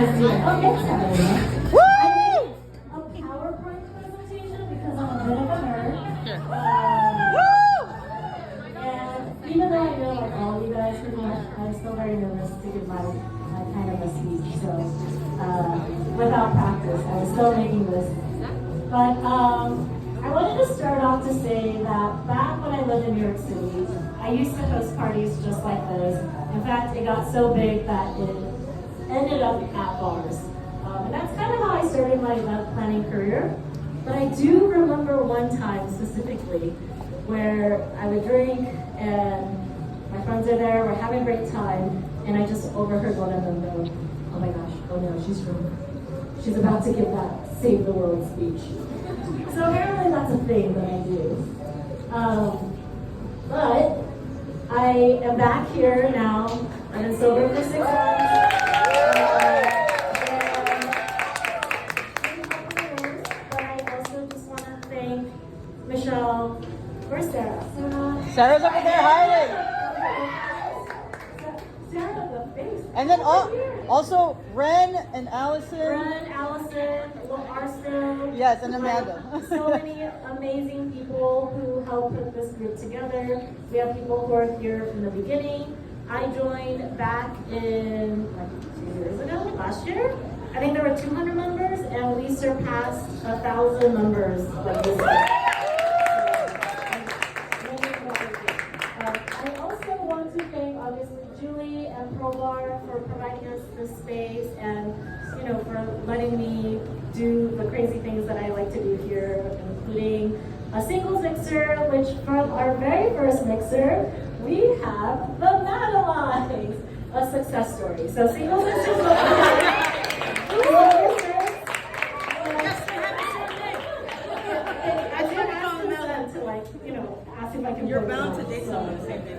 Woo! A PowerPoint presentation because I'm a bit of a nerd. And even though I know like all you guys pretty much, I'm still very nervous to give my kind of a speech. So without practice, I was still making this. But I wanted to start off to say that back when I lived in New York City, I used to host parties just like this. In fact, it got so big that it ended up at bars. And that's kind of how I started my event planning career. But I do remember one time specifically where I would drink and my friends are there, we're having a great time, and I just overheard one of them go, oh my gosh, oh no, she's drunk. She's about to give that Save the World speech. So apparently that's a thing that I do. But I am back here now. I've been sober for 6 months. But I also just want to thank Michelle. Where's Sarah? Sarah's over there hiding. Sarah, the face. And then also Ren and Allison. Allison, Will Arsenal. Yes, and Amanda. So many amazing people who helped put this group together. We have people who are here from the beginning. I joined back in like 2 years ago, last year. I think there were 200 members, and we surpassed 1,000 members like this year. I also want to thank, obviously, Julie and ProBar for providing us this space and, for letting me do the crazy things that I like to do here, including a singles mixer, which from our very first mixer, we have the Madeleines, a success story. So singles mixers look ask if I can. You're bound to date someone the same day.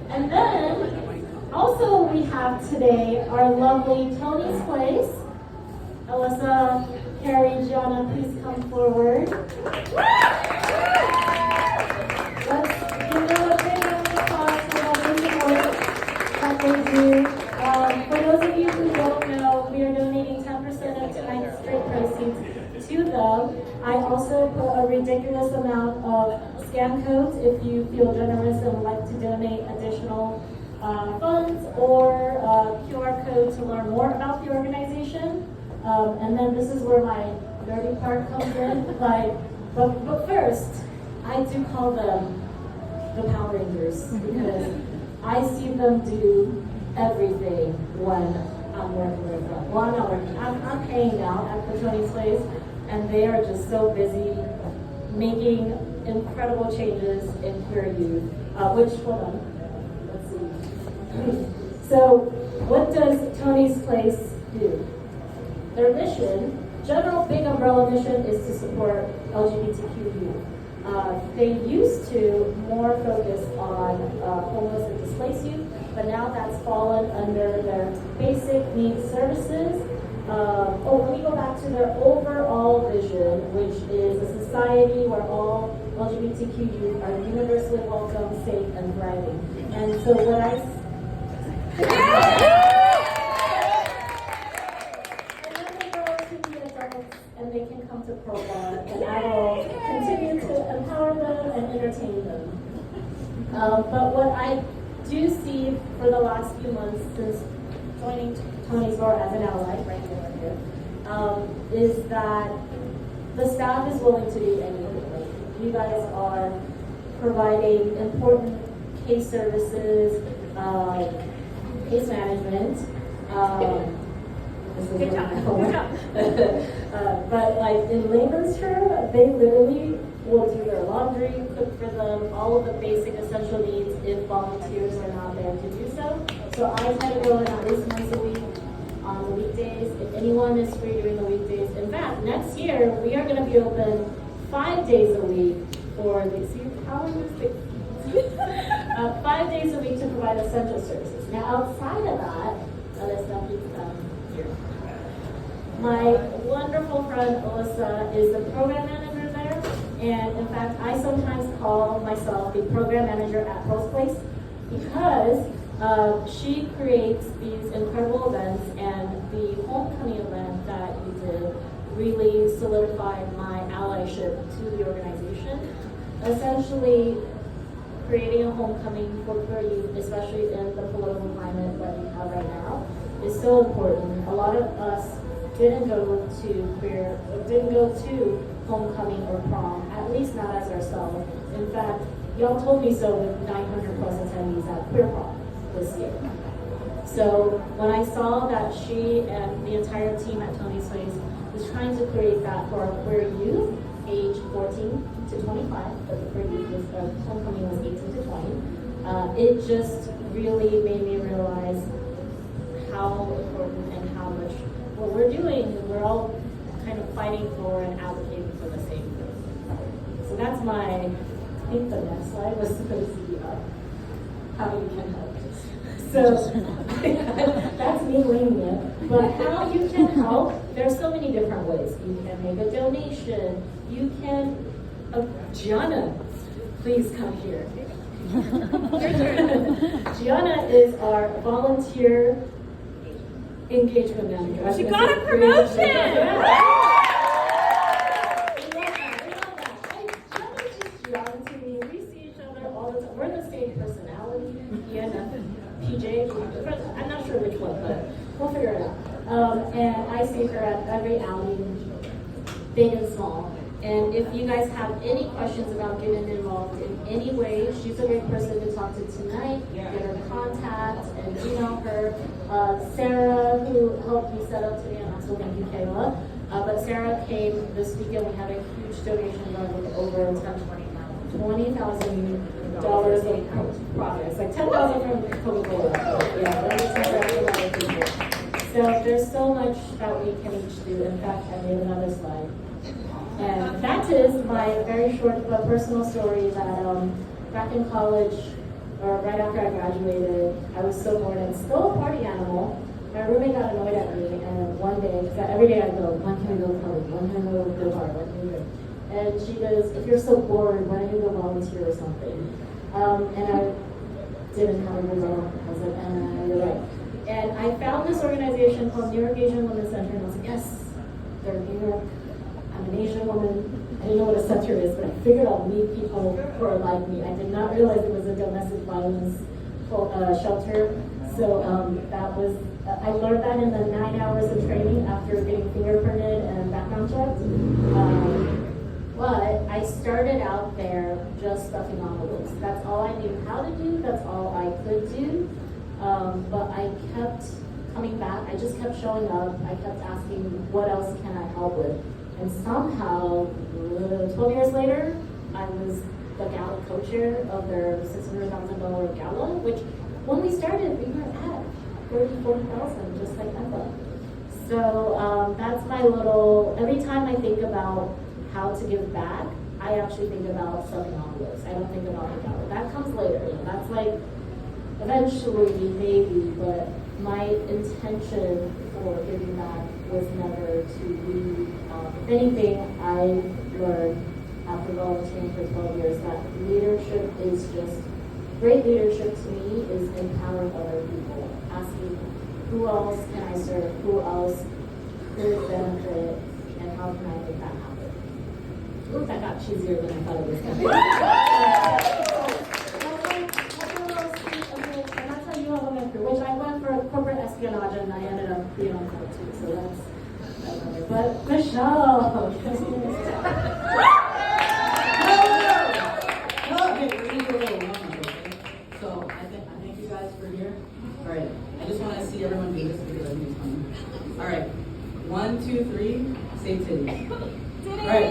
And then, also we have today our lovely Tony's Place. Alyssa, Carrie, Gianna, please come forward. Let's give them a big round of applause for all the support that they do. For those of you who don't know, we are donating 10% of tonight's straight proceeds to them. I also put a ridiculous amount of scan codes if you feel generous and would like to donate additional funds or QR code to learn more about the organization. And then this is where my nerdy part comes in. But first, I do call them the Power Rangers because I see them do everything when I'm working with them. Well, I'm not working. I'm hanging out at the Tony's Place, and they are just so busy making incredible changes in queer youth. Hold on, let's see. So, what does Tony's Place do? Their mission, general big umbrella mission, is to support LGBTQ youth. They used to more focus on homeless and displaced youth, but now that's fallen under their basic needs services. Let me go back to their overall vision, which is a society where all LGBTQ youth are universally welcome, safe, and thriving. And so what I and then they grow to be adults and they can come to ProBar, and I will continue to empower them and entertain them. But what I do see for the last few months since joining Tony's Bar as an ally, right here, is that the staff is willing to do anything. Like, you guys are providing important case services, case management. Good job. But like in layman's term, they literally will do their laundry, cook for them, all of the basic essential needs if volunteers are not there to do so. So I try to go in at least once a week on the weekdays. If anyone is free during the weekdays. In fact, next year we are going to be open 5 days a week for the 5 days a week to provide essential services. Now outside of that, Alyssa, please come here. My wonderful friend Alyssa is the program manager there, and in fact I sometimes call myself the program manager at Post Place because She creates these incredible events, and the homecoming event that you did really solidified my allyship to the organization. Essentially, creating a homecoming for queer youth, especially in the political climate that we have right now, is so important. A lot of us didn't go to homecoming or prom, at least not as ourselves. In fact, y'all told me so with 900 plus attendees at queer prom this year. So when I saw that she and the entire team at Tony's Place was trying to create that for our queer youth, age 14 to 25, but the queer youth was, homecoming was 18 to 20, it just really made me realize how important and how much what we're doing, we're all kind of fighting for and advocating for the same thing. So that's my, I think the next slide was supposed to be up, how you can help. So that's me winging it. But how you can help, there's so many different ways. You can make a donation. You can, Gianna, please come here. Gianna is our volunteer engagement manager. She got a promotion! We're the same personality. PJ, I'm not sure which one, but we'll figure it out. And I see her at every outing, big and small. And if you guys have any questions about getting involved in any way, she's a great person to talk to tonight. Get her contact and email her. Sarah, who helped me set up today, and also thank you, Kayla. But Sarah came this weekend. We had a huge donation run with over $20,000 of profits, like $10,000 from Coca-Cola. Yeah, that was for other people. So there's so much that we can each do. In fact, I made another slide. And that is my very short but personal story that back in college, or right after I graduated, I was so bored and still a party animal. My roommate got annoyed at me, and one day, because every day I go, when can we go party? When can we go to the bar? When can we go? And she goes, if you're so bored, why don't you go volunteer or something? And I didn't have a result. I was like, you're right. And I found this organization called New York Asian Women's Center, and I was like, yes, they're in New York. I'm an Asian woman. I didn't know what a center is, but I figured I'd meet people who are like me. I did not realize it was a domestic violence shelter. So that was, I learned that in the 9 hours of training after getting fingerprinted and background checked. But I started out there just stuffing envelopes. That's all I knew how to do. That's all I could do. But I kept coming back. I just kept showing up. I kept asking, what else can I help with? And somehow, 12 years later, I was the gala co-chair of their $600,000 gala, which when we started, we were at 30,000, 40,000, just like Emma. So that's my little, every time I think about how to give back, I actually think about stuffing envelopes. I don't think about the gala. That comes later. You know, that's like, eventually, maybe, but my intention for giving back was never to be, if anything, I learned after volunteering for 12 years that leadership is just, great leadership to me is empowering other people, asking who else can I serve, who else could benefit, and how can I make that happen. Ooh, that got cheesier than I thought it was going to be. And that's how you all went through, which I went for corporate espionage and I ended up being on court too, so that's but Michelle! Okay, we're gonna do a little one, okay? So I thank you guys for here. All right, I just want to see everyone do this because I think it's funny. All right, 1, 2, 3, say titties. All right,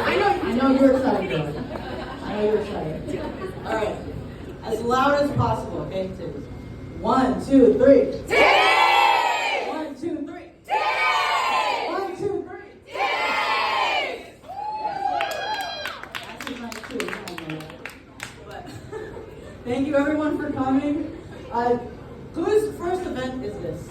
I know you're excited, girl. I know you're excited. All right, as loud as possible, okay? Titties. 1, 2, 3. Titties! 1, 2, 3. Titties! 1, 2, 3. Titties! Actually, nice too. But thank you everyone for coming. Whose first event is this?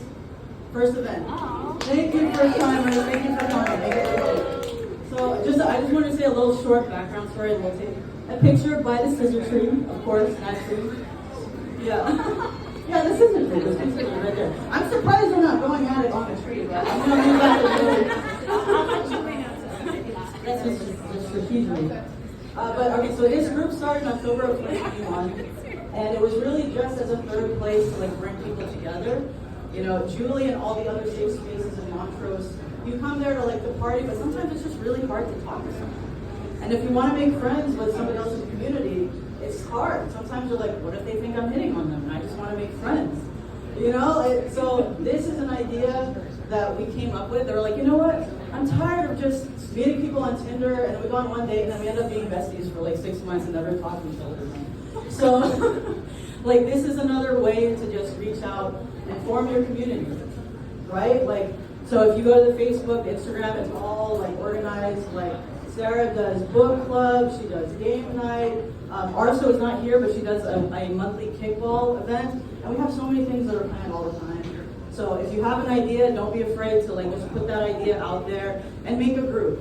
First event. Aww. Thank you, first timers. Thank you for coming. Thank you. So I just want to say a little short background story. We'll take a picture by the scissor tree, of course, naturally. Yeah. Yeah, this isn't tree. This is right there. I'm surprised they're not going at it on the tree, but I'm going to leave that to you. That's just strategically. But okay, so this group started in October of 2021, and it was really just as a third place to like bring people together. You know, Julie and all the other safe spaces in Montrose, you come there to like the party, but sometimes it's just really hard to talk to someone. And if you want to make friends with somebody else in the community, it's hard. Sometimes you're like, what if they think I'm hitting on them? And I just want to make friends. You know, so this is an idea that we came up with. They were like, you know what? I'm tired of just meeting people on Tinder, and we go on one date, and then we end up being besties for like 6 months and never talk to each other again. So, like, this is another way to just reach out and form your community, right? Like, so if you go to the Facebook, Instagram, it's all like organized. Like, Sarah does book club, she does game night. Arso is not here, but she does a monthly kickball event, and we have so many things that are planned all the time. So if you have an idea, don't be afraid to like just put that idea out there and make a group.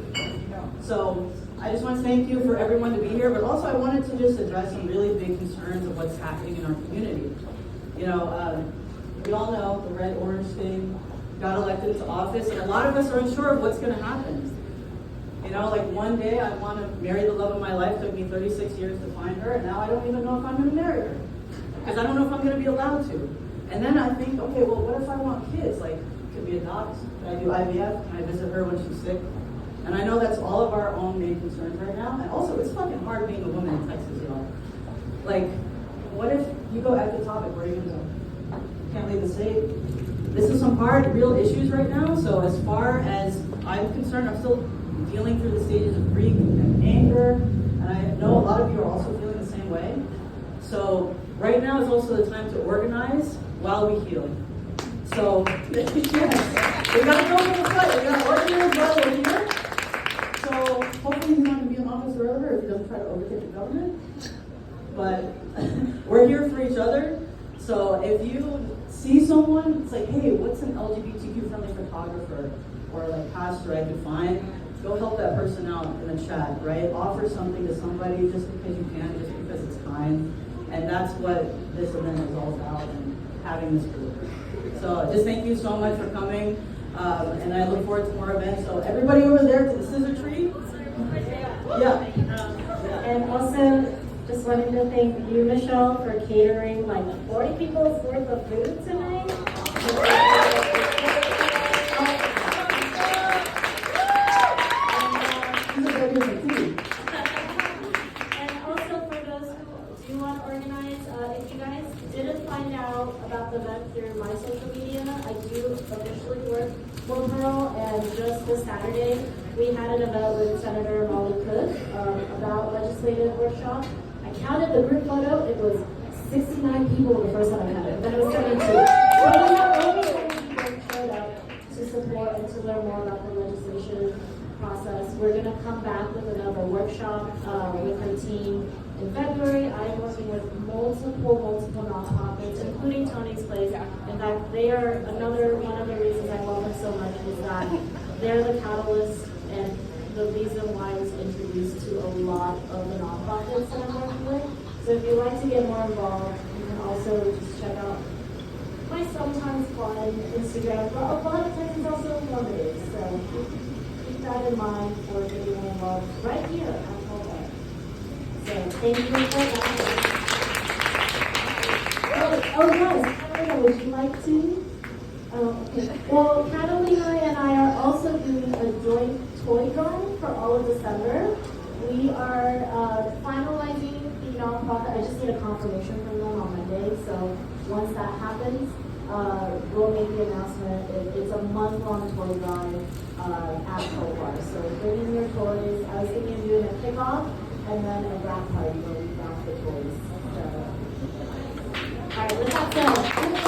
So I just want to thank you for everyone to be here, but also I wanted to just address some really big concerns of what's happening in our community. You know, we all know the red-orange thing got elected to office, and a lot of us are unsure of what's going to happen. You know, like one day I want to marry the love of my life. It took me 36 years to find her, and now I don't even know if I'm going to marry her because I don't know if I'm going to be allowed to. And then I think, okay, well, what if I want kids? Like, could we adopt? Can I do IVF? Can I visit her when she's sick? And I know that's all of our own main concerns right now. And also, it's fucking hard being a woman in Texas, y'all. Like, what if you go at the topic, where are you going to go? Can't leave the state. This is some hard, real issues right now. So as far as I'm concerned, I'm still dealing through the stages of grief and anger. And I know a lot of you are also feeling the same way. So right now is also the time to organize while we heal. So, yes, we gotta go to the fight. We gotta organize while we're here. So, hopefully he's not gonna be in office forever if he doesn't try to overtake the government. But we're here for each other. So, if you see someone, it's like, hey, what's an LGBTQ friendly photographer or like pastor I could find? Go help that person out in the chat, right? Offer something to somebody just because you can, just because it's kind. And that's what this event is all about, and having this group. So just thank you so much for coming, and I look forward to more events. So everybody over there to the scissor tree. Yeah. And also, just wanted to thank you, Michelle, for catering like 40 people's worth of food tonight. About the event through my social media. I do officially work for Pearl, and just this Saturday we had an event with Senator Molly Cook about legislative workshop. I counted the group photo, it was 69 people the first time I had it, then it was 72. So over 70 people showed up to support and to learn more about the legislation process. We're going to come back with another workshop with her team in February. I'm working with multiple nonprofits, including Tony's Place. In fact, they are one of the reasons I love them so much is that they're the catalyst and the reason why I was introduced to a lot of the nonprofits that I'm working with. So if you'd like to get more involved, you can also just check out my sometimes fun Instagram. But a lot of times it's also informative. So keep that in mind for getting more involved right here at Colbert. So thank you for that. Oh yes, Catalina, would you like to? Okay. Well, Catalina and I are also doing a joint toy drive for all of December. We are finalizing the nonprofit. I just need a confirmation from them on Monday. So once that happens, we'll make the announcement. It's a month-long toy drive at Colbert. So bring in your toys. I was thinking of doing a kickoff and then a wrap party where we wrap the toys. So, all right, let's have some.